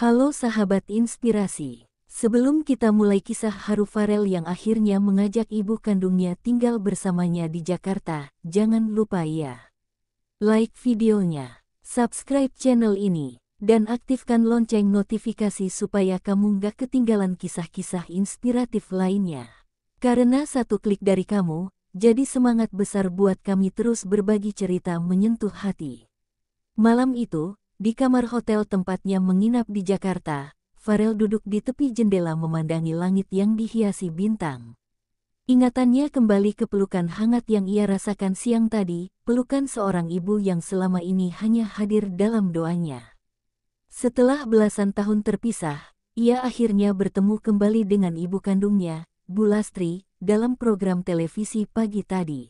Halo sahabat inspirasi. Sebelum kita mulai kisah haru Farel yang akhirnya mengajak ibu kandungnya tinggal bersamanya di Jakarta, jangan lupa ya. Like videonya, subscribe channel ini, dan aktifkan lonceng notifikasi supaya kamu gak ketinggalan kisah-kisah inspiratif lainnya. Karena satu klik dari kamu, jadi semangat besar buat kami terus berbagi cerita menyentuh hati. Malam itu, di kamar hotel tempatnya menginap di Jakarta, Farel duduk di tepi jendela memandangi langit yang dihiasi bintang. Ingatannya kembali ke pelukan hangat yang ia rasakan siang tadi, pelukan seorang ibu yang selama ini hanya hadir dalam doanya. Setelah belasan tahun terpisah, ia akhirnya bertemu kembali dengan ibu kandungnya, Bu Lastri, dalam program televisi pagi tadi.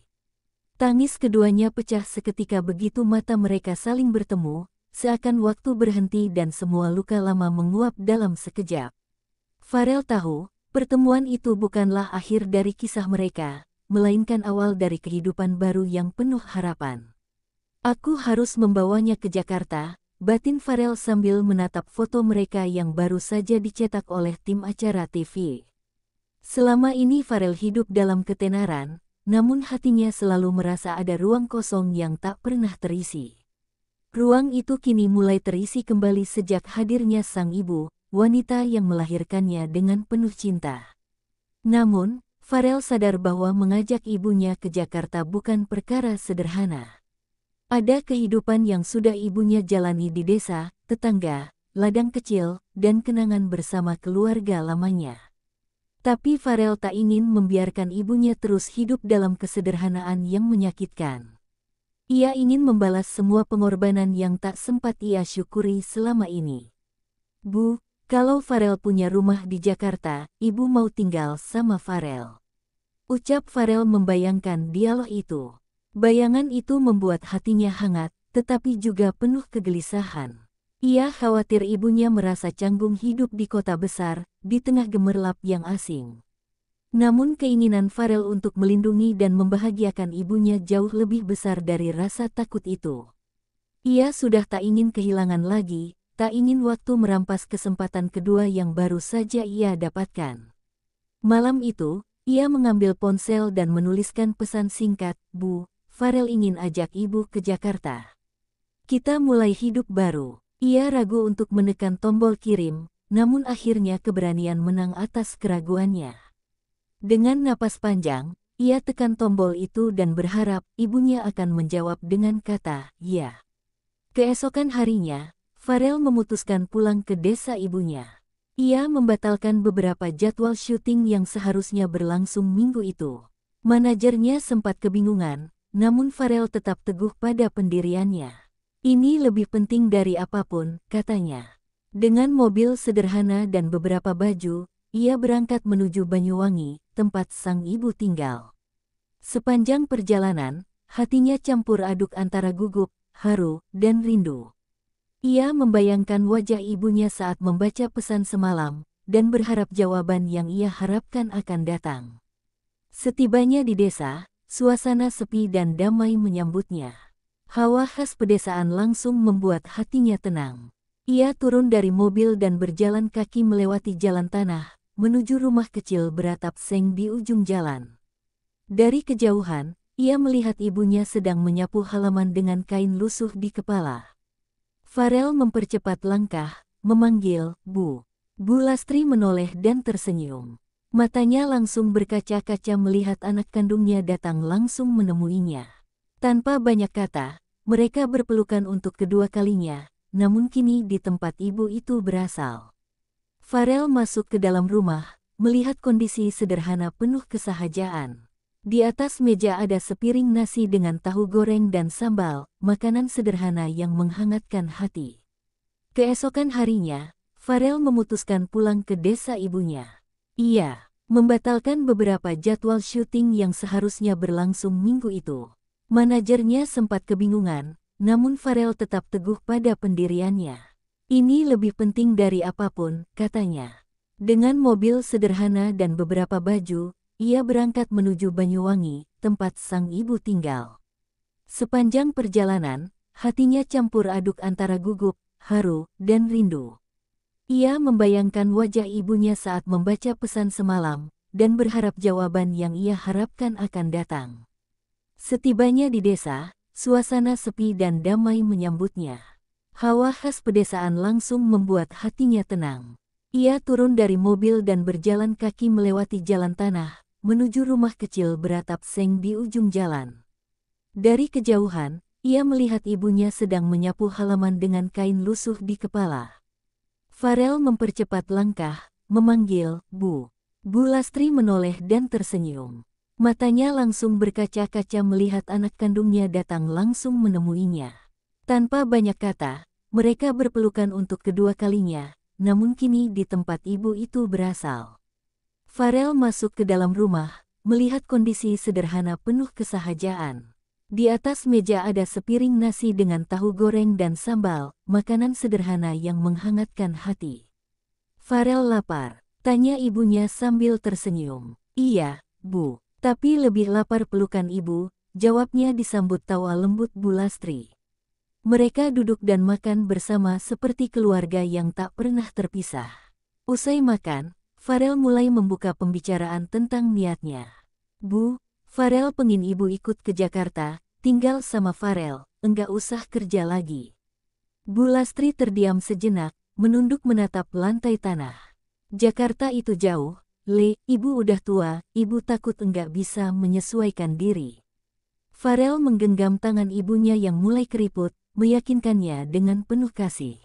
Tangis keduanya pecah seketika begitu mata mereka saling bertemu, seakan waktu berhenti dan semua luka lama menguap dalam sekejap. Farel tahu, pertemuan itu bukanlah akhir dari kisah mereka, melainkan awal dari kehidupan baru yang penuh harapan. Aku harus membawanya ke Jakarta, batin Farel sambil menatap foto mereka yang baru saja dicetak oleh tim acara TV. Selama ini Farel hidup dalam ketenaran, namun hatinya selalu merasa ada ruang kosong yang tak pernah terisi. Ruang itu kini mulai terisi kembali sejak hadirnya sang ibu, wanita yang melahirkannya dengan penuh cinta. Namun, Farel sadar bahwa mengajak ibunya ke Jakarta bukan perkara sederhana. Ada kehidupan yang sudah ibunya jalani di desa, tetangga, ladang kecil, dan kenangan bersama keluarga lamanya. Tapi Farel tak ingin membiarkan ibunya terus hidup dalam kesederhanaan yang menyakitkan. Ia ingin membalas semua pengorbanan yang tak sempat ia syukuri selama ini. Bu, kalau Farel punya rumah di Jakarta, ibu mau tinggal sama Farel. Ucap Farel membayangkan dialog itu. Bayangan itu membuat hatinya hangat, tetapi juga penuh kegelisahan. Ia khawatir ibunya merasa canggung hidup di kota besar, di tengah gemerlap yang asing. Namun keinginan Farel untuk melindungi dan membahagiakan ibunya jauh lebih besar dari rasa takut itu. Ia sudah tak ingin kehilangan lagi, tak ingin waktu merampas kesempatan kedua yang baru saja ia dapatkan. Malam itu, ia mengambil ponsel dan menuliskan pesan singkat, Bu, Farel ingin ajak ibu ke Jakarta. Kita mulai hidup baru. Ia ragu untuk menekan tombol kirim, namun akhirnya keberanian menang atas keraguannya. Dengan napas panjang, ia tekan tombol itu dan berharap ibunya akan menjawab dengan kata, "Ya." Keesokan harinya, Farel memutuskan pulang ke desa ibunya. Ia membatalkan beberapa jadwal syuting yang seharusnya berlangsung minggu itu. Manajernya sempat kebingungan, namun Farel tetap teguh pada pendiriannya. Ini lebih penting dari apapun, katanya. Dengan mobil sederhana dan beberapa baju, ia berangkat menuju Banyuwangi, tempat sang ibu tinggal. Sepanjang perjalanan, hatinya campur aduk antara gugup, haru, dan rindu. Ia membayangkan wajah ibunya saat membaca pesan semalam, dan berharap jawaban yang ia harapkan akan datang. Setibanya di desa, suasana sepi dan damai menyambutnya. Hawa khas pedesaan langsung membuat hatinya tenang. Ia turun dari mobil dan berjalan kaki melewati jalan tanah, menuju rumah kecil beratap seng di ujung jalan. Dari kejauhan, ia melihat ibunya sedang menyapu halaman dengan kain lusuh di kepala. Farel mempercepat langkah, memanggil, Bu. Bu Lastri menoleh dan tersenyum. Matanya langsung berkaca-kaca melihat anak kandungnya datang langsung menemuinya. Tanpa banyak kata, mereka berpelukan untuk kedua kalinya, namun kini di tempat ibu itu berasal. Farel masuk ke dalam rumah, melihat kondisi sederhana penuh kesahajaan. Di atas meja ada sepiring nasi dengan tahu goreng dan sambal, makanan sederhana yang menghangatkan hati. Keesokan harinya, Farel memutuskan pulang ke desa ibunya. Ia membatalkan beberapa jadwal syuting yang seharusnya berlangsung minggu itu. Manajernya sempat kebingungan, namun Farel tetap teguh pada pendiriannya. Ini lebih penting dari apapun, katanya. Dengan mobil sederhana dan beberapa baju, ia berangkat menuju Banyuwangi, tempat sang ibu tinggal. Sepanjang perjalanan, hatinya campur aduk antara gugup, haru, dan rindu. Ia membayangkan wajah ibunya saat membaca pesan semalam, dan berharap jawaban yang ia harapkan akan datang. Setibanya di desa, suasana sepi dan damai menyambutnya. Hawa khas pedesaan langsung membuat hatinya tenang. Ia turun dari mobil dan berjalan kaki melewati jalan tanah, menuju rumah kecil beratap seng di ujung jalan. Dari kejauhan, ia melihat ibunya sedang menyapu halaman dengan kain lusuh di kepala. Farel mempercepat langkah, memanggil, "Bu." Bu Lastri menoleh dan tersenyum. Matanya langsung berkaca-kaca melihat anak kandungnya datang langsung menemuinya. Tanpa banyak kata, mereka berpelukan untuk kedua kalinya, namun kini di tempat ibu itu berasal. Farel masuk ke dalam rumah, melihat kondisi sederhana penuh kesahajaan. Di atas meja ada sepiring nasi dengan tahu goreng dan sambal, makanan sederhana yang menghangatkan hati. "Farel lapar?" tanya ibunya sambil tersenyum. "Iya, Bu. Tapi lebih lapar pelukan ibu," jawabnya disambut tawa lembut Bu Lastri. Mereka duduk dan makan bersama seperti keluarga yang tak pernah terpisah. Usai makan, Farel mulai membuka pembicaraan tentang niatnya. "Bu, Farel pengin ibu ikut ke Jakarta, tinggal sama Farel, enggak usah kerja lagi." Bu Lastri terdiam sejenak, menunduk menatap lantai tanah. "Jakarta itu jauh, Le, ibu udah tua, ibu takut enggak bisa menyesuaikan diri." Farel menggenggam tangan ibunya yang mulai keriput, meyakinkannya dengan penuh kasih.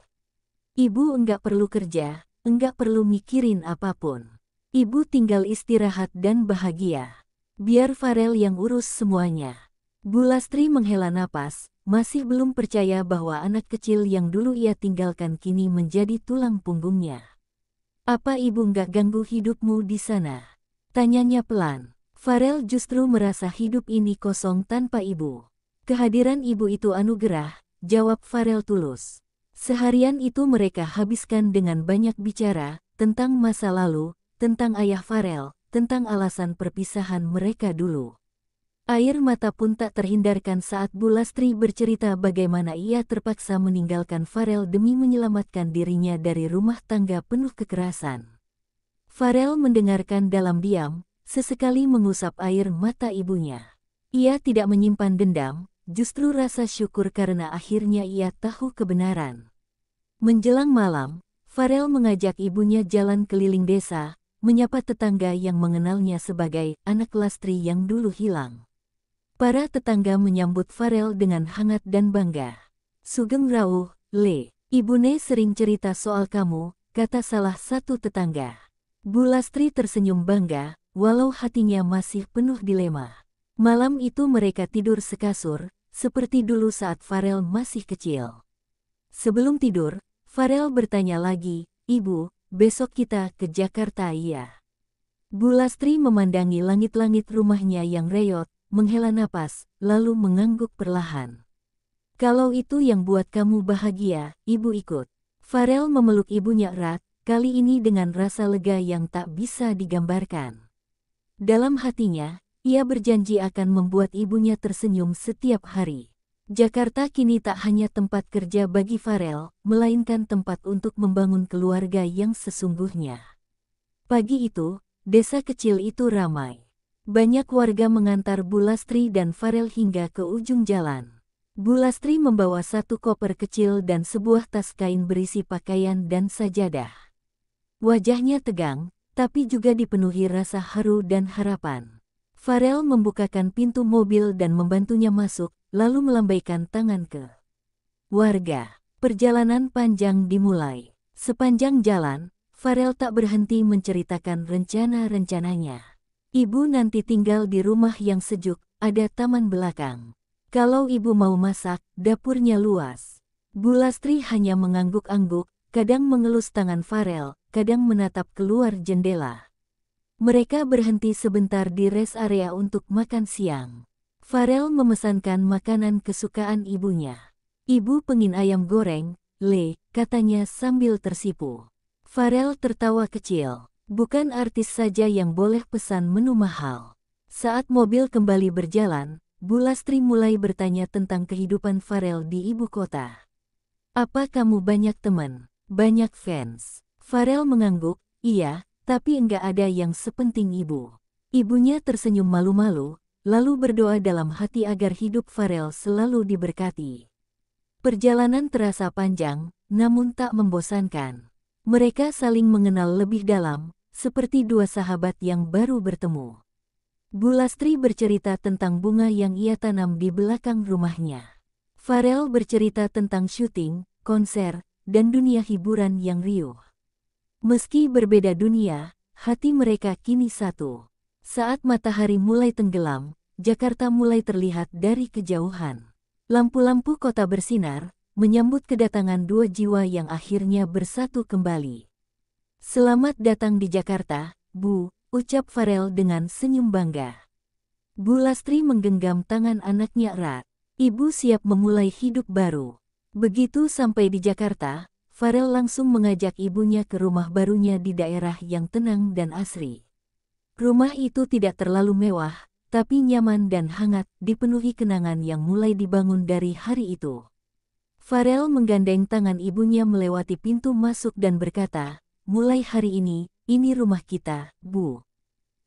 "Ibu enggak perlu kerja, enggak perlu mikirin apapun. Ibu tinggal istirahat dan bahagia. Biar Farel yang urus semuanya." Bu Lastri menghela napas, masih belum percaya bahwa anak kecil yang dulu ia tinggalkan kini menjadi tulang punggungnya. "Apa ibu nggak ganggu hidupmu di sana?" tanyanya pelan. Farel justru merasa hidup ini kosong tanpa ibu. "Kehadiran ibu itu anugerah," jawab Farel tulus. Seharian itu mereka habiskan dengan banyak bicara, tentang masa lalu, tentang ayah Farel, tentang alasan perpisahan mereka dulu. Air mata pun tak terhindarkan saat Bu Lastri bercerita bagaimana ia terpaksa meninggalkan Farel demi menyelamatkan dirinya dari rumah tangga penuh kekerasan. Farel mendengarkan dalam diam, sesekali mengusap air mata ibunya. Ia tidak menyimpan dendam, justru rasa syukur karena akhirnya ia tahu kebenaran. Menjelang malam, Farel mengajak ibunya jalan keliling desa, menyapa tetangga yang mengenalnya sebagai anak Lastri yang dulu hilang. Para tetangga menyambut Farel dengan hangat dan bangga. "Sugeng Rauh, Le. Ibune sering cerita soal kamu," kata salah satu tetangga. Bu Lastri tersenyum bangga, walau hatinya masih penuh dilema. Malam itu mereka tidur sekasur, seperti dulu saat Farel masih kecil. Sebelum tidur, Farel bertanya lagi, "Ibu, besok kita ke Jakarta ya?" Bu Lastri memandangi langit-langit rumahnya yang reyot, menghela napas, lalu mengangguk perlahan. "Kalau itu yang buat kamu bahagia, ibu ikut." Farel memeluk ibunya erat, kali ini dengan rasa lega yang tak bisa digambarkan. Dalam hatinya, ia berjanji akan membuat ibunya tersenyum setiap hari. Jakarta kini tak hanya tempat kerja bagi Farel, melainkan tempat untuk membangun keluarga yang sesungguhnya. Pagi itu, desa kecil itu ramai. Banyak warga mengantar Bu Lastri dan Farel hingga ke ujung jalan. Bu Lastri membawa satu koper kecil dan sebuah tas kain berisi pakaian dan sajadah. Wajahnya tegang, tapi juga dipenuhi rasa haru dan harapan. Farel membukakan pintu mobil dan membantunya masuk, lalu melambaikan tangan ke warga. Perjalanan panjang dimulai. Sepanjang jalan, Farel tak berhenti menceritakan rencana-rencananya. "Ibu nanti tinggal di rumah yang sejuk, ada taman belakang. Kalau ibu mau masak, dapurnya luas." Bu Lastri hanya mengangguk-angguk, kadang mengelus tangan Farel, kadang menatap keluar jendela. Mereka berhenti sebentar di rest area untuk makan siang. Farel memesankan makanan kesukaan ibunya. "Ibu pengin ayam goreng, Le," katanya sambil tersipu. Farel tertawa kecil. Bukan artis saja yang boleh pesan menu mahal. Saat mobil kembali berjalan, Bu Lastri mulai bertanya tentang kehidupan Farel di ibu kota. "Apa kamu banyak teman, banyak fans?" Farel mengangguk, iya, tapi enggak ada yang sepenting ibu. Ibunya tersenyum malu-malu, lalu berdoa dalam hati agar hidup Farel selalu diberkati. Perjalanan terasa panjang, namun tak membosankan. Mereka saling mengenal lebih dalam, seperti dua sahabat yang baru bertemu. Bu Lastri bercerita tentang bunga yang ia tanam di belakang rumahnya. Farel bercerita tentang syuting, konser, dan dunia hiburan yang riuh. Meski berbeda dunia, hati mereka kini satu. Saat matahari mulai tenggelam, Jakarta mulai terlihat dari kejauhan. Lampu-lampu kota bersinar, menyambut kedatangan dua jiwa yang akhirnya bersatu kembali. Selamat datang di Jakarta, Bu, ucap Farel dengan senyum bangga. Bu Lastri menggenggam tangan anaknya erat. Ibu siap memulai hidup baru. Begitu sampai di Jakarta, Farel langsung mengajak ibunya ke rumah barunya di daerah yang tenang dan asri. Rumah itu tidak terlalu mewah, tapi nyaman dan hangat, dipenuhi kenangan yang mulai dibangun dari hari itu. Farel menggandeng tangan ibunya melewati pintu masuk dan berkata, mulai hari ini rumah kita, Bu.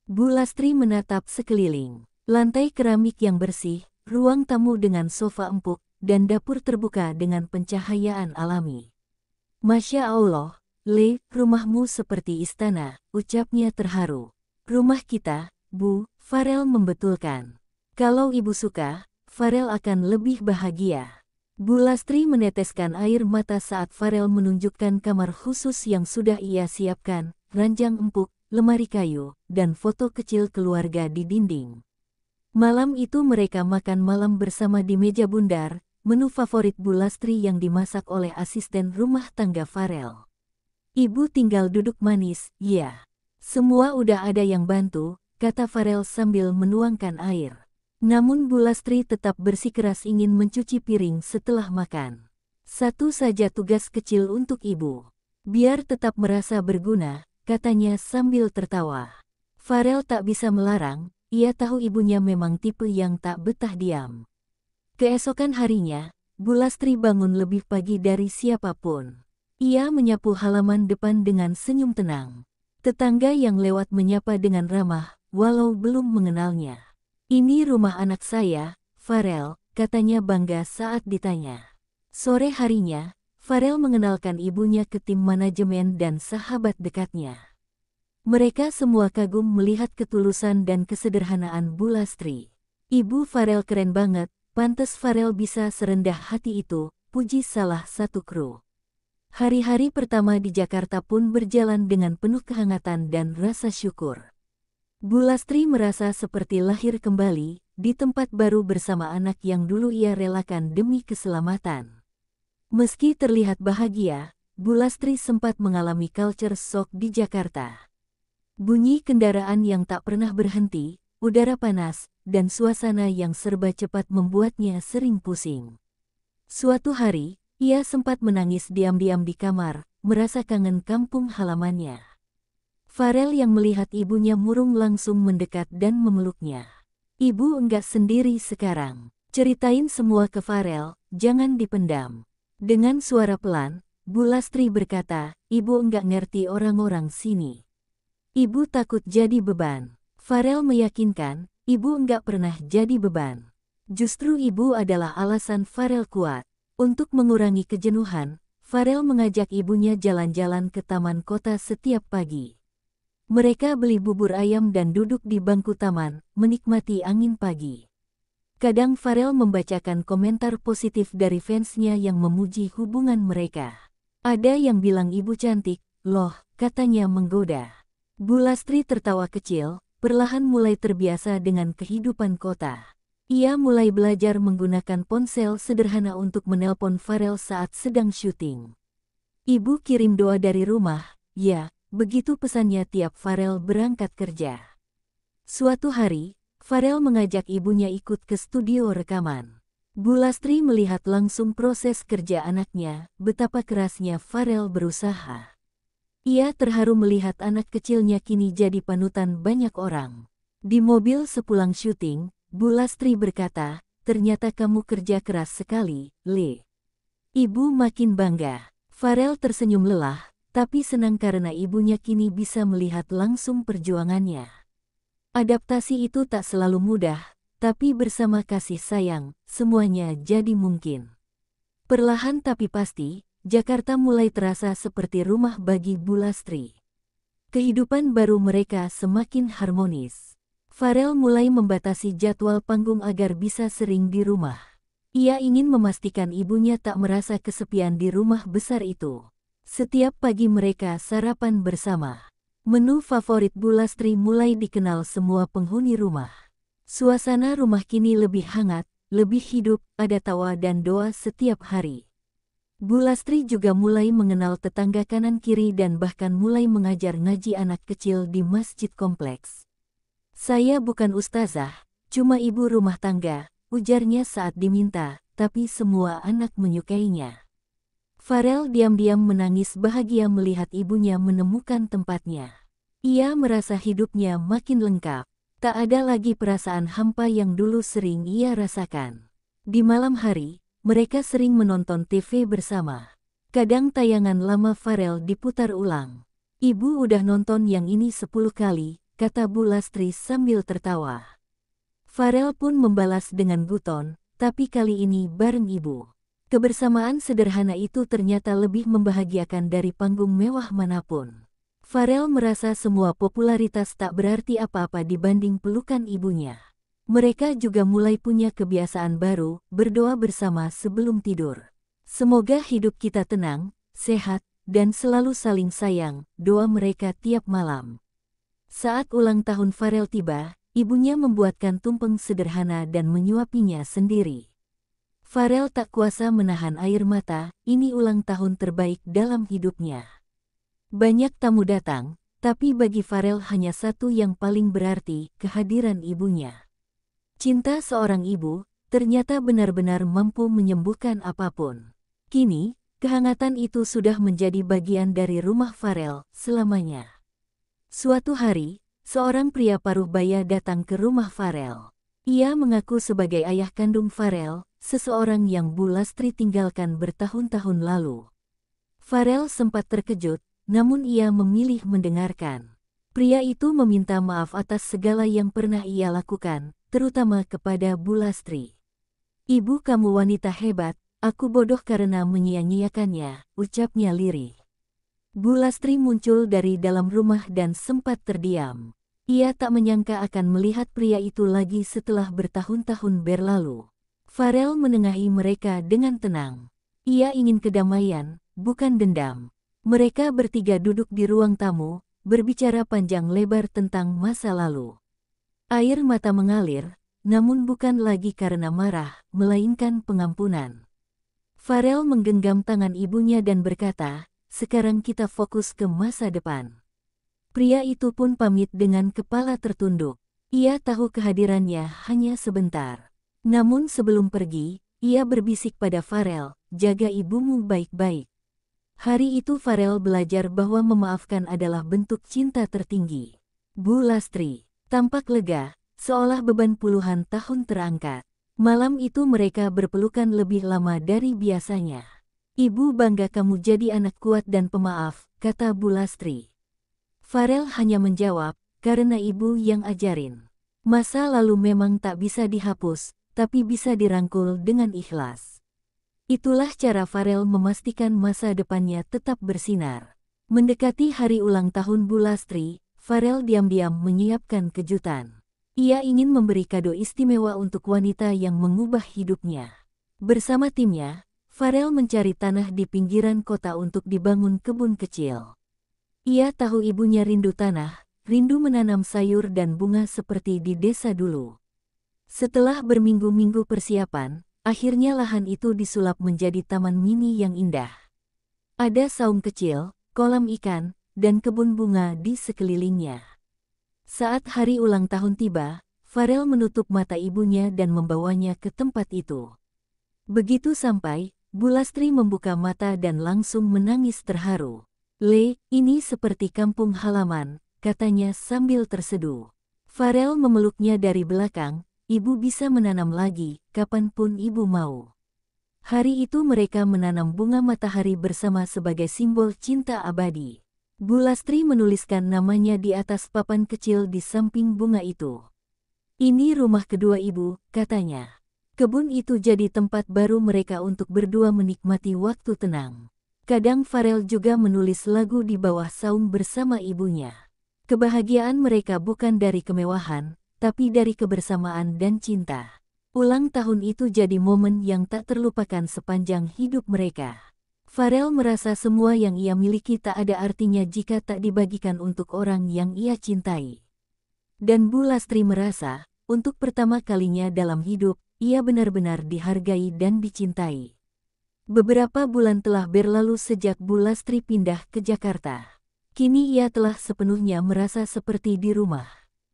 Bu Lastri menatap sekeliling. Lantai keramik yang bersih, ruang tamu dengan sofa empuk, dan dapur terbuka dengan pencahayaan alami. Masya Allah, Le, rumahmu seperti istana, ucapnya terharu. Rumah kita, Bu, Farel membetulkan. Kalau ibu suka, Farel akan lebih bahagia. Bu Lastri meneteskan air mata saat Farel menunjukkan kamar khusus yang sudah ia siapkan, ranjang empuk, lemari kayu, dan foto kecil keluarga di dinding. Malam itu mereka makan malam bersama di meja bundar, menu favorit Bu Lastri yang dimasak oleh asisten rumah tangga Farel. Ibu tinggal duduk manis, ya. Semua udah ada yang bantu, kata Farel sambil menuangkan air. Namun Bu Lastri tetap bersikeras ingin mencuci piring setelah makan. Satu saja tugas kecil untuk ibu. Biar tetap merasa berguna, katanya sambil tertawa. Farel tak bisa melarang, ia tahu ibunya memang tipe yang tak betah diam. Keesokan harinya, Bu Lastri bangun lebih pagi dari siapapun. Ia menyapu halaman depan dengan senyum tenang. Tetangga yang lewat menyapa dengan ramah, walau belum mengenalnya. Ini rumah anak saya, Farel, katanya bangga saat ditanya. Sore harinya, Farel mengenalkan ibunya ke tim manajemen dan sahabat dekatnya. Mereka semua kagum melihat ketulusan dan kesederhanaan Bu Lastri. Ibu Farel keren banget, pantes Farel bisa serendah hati itu, puji salah satu kru. Hari-hari pertama di Jakarta pun berjalan dengan penuh kehangatan dan rasa syukur. Bu Lastri merasa seperti lahir kembali, di tempat baru bersama anak yang dulu ia relakan demi keselamatan. Meski terlihat bahagia, Bu Lastri sempat mengalami culture shock di Jakarta. Bunyi kendaraan yang tak pernah berhenti, udara panas, dan suasana yang serba cepat membuatnya sering pusing. Suatu hari, ia sempat menangis diam-diam di kamar, merasa kangen kampung halamannya. Farel yang melihat ibunya murung langsung mendekat dan memeluknya. Ibu enggak sendiri sekarang. Ceritain semua ke Farel, jangan dipendam. Dengan suara pelan, Bu Lastri berkata, ibu enggak ngerti orang-orang sini. Ibu takut jadi beban. Farel meyakinkan, ibu enggak pernah jadi beban. Justru ibu adalah alasan Farel kuat. Untuk mengurangi kejenuhan, Farel mengajak ibunya jalan-jalan ke taman kota setiap pagi. Mereka beli bubur ayam dan duduk di bangku taman, menikmati angin pagi. Kadang Farel membacakan komentar positif dari fansnya yang memuji hubungan mereka. Ada yang bilang ibu cantik, loh, katanya menggoda. Bu Lastri tertawa kecil, perlahan mulai terbiasa dengan kehidupan kota. Ia mulai belajar menggunakan ponsel sederhana untuk menelpon Farel saat sedang syuting. Ibu kirim doa dari rumah, ya, begitu pesannya tiap Farel berangkat kerja. Suatu hari, Farel mengajak ibunya ikut ke studio rekaman. Bu Lastri melihat langsung proses kerja anaknya, betapa kerasnya Farel berusaha. Ia terharu melihat anak kecilnya kini jadi panutan banyak orang. Di mobil sepulang syuting, Bu Lastri berkata, ternyata kamu kerja keras sekali, Le. Ibu makin bangga. Farel tersenyum lelah, tapi senang karena ibunya kini bisa melihat langsung perjuangannya. Adaptasi itu tak selalu mudah, tapi bersama kasih sayang, semuanya jadi mungkin. Perlahan tapi pasti, Jakarta mulai terasa seperti rumah bagi Bulastri. Kehidupan baru mereka semakin harmonis. Farel mulai membatasi jadwal panggung agar bisa sering di rumah. Ia ingin memastikan ibunya tak merasa kesepian di rumah besar itu. Setiap pagi mereka sarapan bersama. Menu favorit Bulastri mulai dikenal semua penghuni rumah. Suasana rumah kini lebih hangat, lebih hidup, ada tawa dan doa setiap hari. Bulastri juga mulai mengenal tetangga kanan kiri dan bahkan mulai mengajar ngaji anak kecil di masjid kompleks. "Saya bukan ustazah, cuma ibu rumah tangga," ujarnya saat diminta, tapi semua anak menyukainya. Farel diam-diam menangis bahagia melihat ibunya menemukan tempatnya. Ia merasa hidupnya makin lengkap. Tak ada lagi perasaan hampa yang dulu sering ia rasakan. Di malam hari, mereka sering menonton TV bersama. Kadang tayangan lama Farel diputar ulang. "Ibu udah nonton yang ini 10 kali, kata Bulastri sambil tertawa. Farel pun membalas dengan guton, tapi kali ini bareng ibu. Kebersamaan sederhana itu ternyata lebih membahagiakan dari panggung mewah manapun. Farel merasa semua popularitas tak berarti apa-apa dibanding pelukan ibunya. Mereka juga mulai punya kebiasaan baru, berdoa bersama sebelum tidur. "Semoga hidup kita tenang, sehat, dan selalu saling sayang," doa mereka tiap malam. Saat ulang tahun Farel tiba, ibunya membuatkan tumpeng sederhana dan menyuapinya sendiri. Farel tak kuasa menahan air mata, ini ulang tahun terbaik dalam hidupnya. Banyak tamu datang, tapi bagi Farel hanya satu yang paling berarti, kehadiran ibunya. Cinta seorang ibu, ternyata benar-benar mampu menyembuhkan apapun. Kini, kehangatan itu sudah menjadi bagian dari rumah Farel selamanya. Suatu hari, seorang pria paruh baya datang ke rumah Farel. Ia mengaku sebagai ayah kandung Farel, seseorang yang Bulastri tinggalkan bertahun-tahun lalu. Farel sempat terkejut, namun ia memilih mendengarkan. Pria itu meminta maaf atas segala yang pernah ia lakukan, terutama kepada Bulastri. "Ibu, kamu wanita hebat, aku bodoh karena menyia-nyiakannya," ucapnya lirih. Bulastri muncul dari dalam rumah dan sempat terdiam. Ia tak menyangka akan melihat pria itu lagi setelah bertahun-tahun berlalu. Farel menengahi mereka dengan tenang. Ia ingin kedamaian, bukan dendam. Mereka bertiga duduk di ruang tamu, berbicara panjang lebar tentang masa lalu. Air mata mengalir, namun bukan lagi karena marah, melainkan pengampunan. Farel menggenggam tangan ibunya dan berkata, "Sekarang kita fokus ke masa depan." Pria itu pun pamit dengan kepala tertunduk. Ia tahu kehadirannya hanya sebentar. Namun sebelum pergi, ia berbisik pada Farel, "Jaga ibumu baik-baik." Hari itu Farel belajar bahwa memaafkan adalah bentuk cinta tertinggi. Bulastri tampak lega, seolah beban puluhan tahun terangkat. Malam itu mereka berpelukan lebih lama dari biasanya. "Ibu bangga kamu jadi anak kuat dan pemaaf," kata Bulastri. Farel hanya menjawab, "Karena ibu yang ajarin. Masa lalu memang tak bisa dihapus, tapi bisa dirangkul dengan ikhlas." Itulah cara Farel memastikan masa depannya tetap bersinar. Mendekati hari ulang tahun Bulastri, Farel diam-diam menyiapkan kejutan. Ia ingin memberi kado istimewa untuk wanita yang mengubah hidupnya. Bersama timnya, Farel mencari tanah di pinggiran kota untuk dibangun kebun kecil. Ia tahu ibunya rindu tanah, rindu menanam sayur dan bunga seperti di desa dulu. Setelah berminggu-minggu persiapan, akhirnya lahan itu disulap menjadi taman mini yang indah. Ada saung kecil, kolam ikan, dan kebun bunga di sekelilingnya. Saat hari ulang tahun tiba, Farel menutup mata ibunya dan membawanya ke tempat itu. Begitu sampai, Bulastri membuka mata dan langsung menangis terharu. Ini seperti kampung halaman," katanya sambil terseduh. Farel memeluknya dari belakang, "Ibu bisa menanam lagi, kapanpun ibu mau." Hari itu mereka menanam bunga matahari bersama sebagai simbol cinta abadi. Bu Lastri menuliskan namanya di atas papan kecil di samping bunga itu. Ini rumah kedua ibu, katanya. Kebun itu jadi tempat baru mereka untuk berdua menikmati waktu tenang. Kadang Farel juga menulis lagu di bawah saung bersama ibunya. Kebahagiaan mereka bukan dari kemewahan, tapi dari kebersamaan dan cinta. Ulang tahun itu jadi momen yang tak terlupakan sepanjang hidup mereka. Farel merasa semua yang ia miliki tak ada artinya jika tak dibagikan untuk orang yang ia cintai. Dan Bu Lastri merasa, untuk pertama kalinya dalam hidup, ia benar-benar dihargai dan dicintai. Beberapa bulan telah berlalu sejak Bu Lastri pindah ke Jakarta. Kini ia telah sepenuhnya merasa seperti di rumah.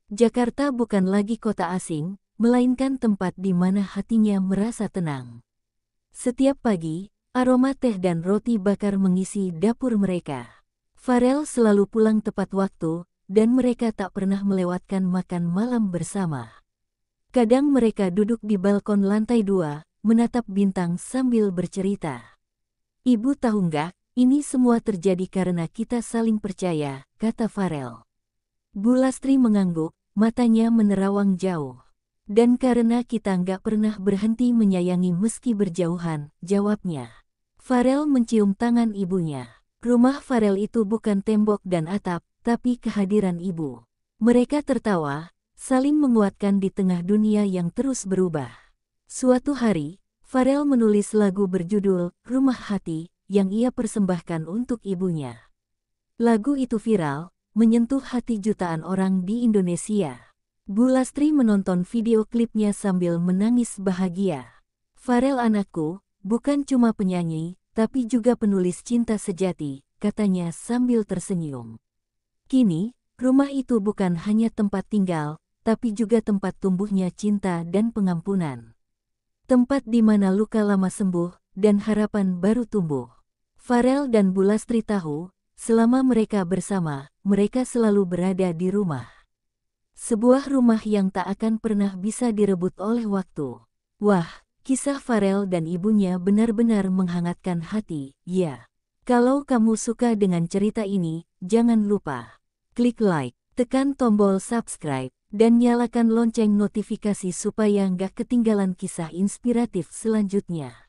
Jakarta bukan lagi kota asing, melainkan tempat di mana hatinya merasa tenang. Setiap pagi, aroma teh dan roti bakar mengisi dapur mereka. Farel selalu pulang tepat waktu, dan mereka tak pernah melewatkan makan malam bersama. Kadang mereka duduk di balkon lantai 2, menatap bintang sambil bercerita. Ibu tahu nggak, ini semua terjadi karena kita saling percaya, kata Farel. Bu Lastri mengangguk, matanya menerawang jauh. Dan karena kita nggak pernah berhenti menyayangi meski berjauhan, jawabnya. Farel mencium tangan ibunya. Rumah Farel itu bukan tembok dan atap, tapi kehadiran ibu. Mereka tertawa, saling menguatkan di tengah dunia yang terus berubah. Suatu hari, Farel menulis lagu berjudul Rumah Hati yang ia persembahkan untuk ibunya. Lagu itu viral, menyentuh hati jutaan orang di Indonesia. Bu Lastri menonton video klipnya sambil menangis bahagia. Farel anakku, bukan cuma penyanyi, tapi juga penulis cinta sejati, katanya sambil tersenyum. Kini, rumah itu bukan hanya tempat tinggal, tapi juga tempat tumbuhnya cinta dan pengampunan. Tempat di mana luka lama sembuh, dan harapan baru tumbuh. Farel dan Bu Lastri tahu, selama mereka bersama, mereka selalu berada di rumah. Sebuah rumah yang tak akan pernah bisa direbut oleh waktu. Wah, kisah Farel dan ibunya benar-benar menghangatkan hati, ya. Kalau kamu suka dengan cerita ini, jangan lupa klik like, tekan tombol subscribe, dan nyalakan lonceng notifikasi supaya nggak ketinggalan kisah inspiratif selanjutnya.